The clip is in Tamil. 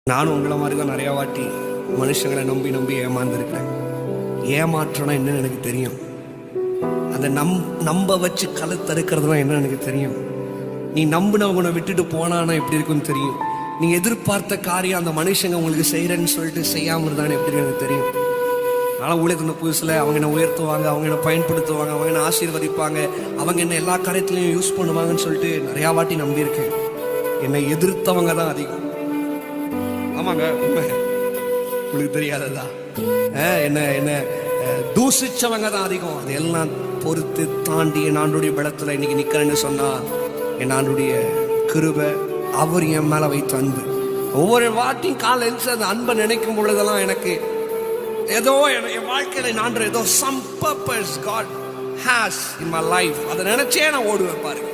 நானும் உங்களை மாதிரி தான் நிறையா வாட்டி மனுஷங்களை நம்பி நம்பி ஏமாந்துருக்கிறேன். ஏமாற்றம்னா என்னன்னு எனக்கு தெரியும். அந்த நம்ப வச்சு கழுத்தறுக்கிறதுலாம் என்னன்னு எனக்கு தெரியும். நீ நம்பினவங்களை விட்டுட்டு போனானா எப்படி இருக்குன்னு தெரியும். நீ எதிர்பார்த்த காரியம் அந்த மனுஷங்க உங்களுக்கு செய்கிறேன்னு சொல்லிட்டு செய்யாமல் இருந்தானே எப்படி எனக்கு தெரியும். ஆனால் ஊழியத்தின புதுசில் அவங்க என்ன உயர்த்துவாங்க, அவங்க என்ன பயன்படுத்துவாங்க, அவங்க என்ன ஆசீர்வதிப்பாங்க, அவங்க என்ன எல்லா காரியத்துலையும் யூஸ் பண்ணுவாங்கன்னு சொல்லிட்டு நிறையா வாட்டி நம்பியிருக்கேன். என்னை எதிர்த்தவங்க தான் அதிகம். ஆமாங்க, உண்மை. உங்களுக்கு தெரியாததா? என்ன என்ன தூசிச்சவங்க தான் அதிகம். அதெல்லாம் பொறுத்து தாண்டி என் ஆண்டுடைய பலத்தில் இன்னைக்கு நிற்கிறேன்னு சொன்னா என் ஆண்டுடைய கிருபை, அவர் என் மேலே வைத்த அன்பு. ஒவ்வொரு வாட்டியும் காலை எழுந்து அந்த அன்பை நினைக்கும் பொழுதெல்லாம் எனக்கு ஏதோ என் வாழ்க்கையில நான் ஏதோ some purpose God has in my life அதை நினைச்சே நான் ஓடுவேன் பாருங்க.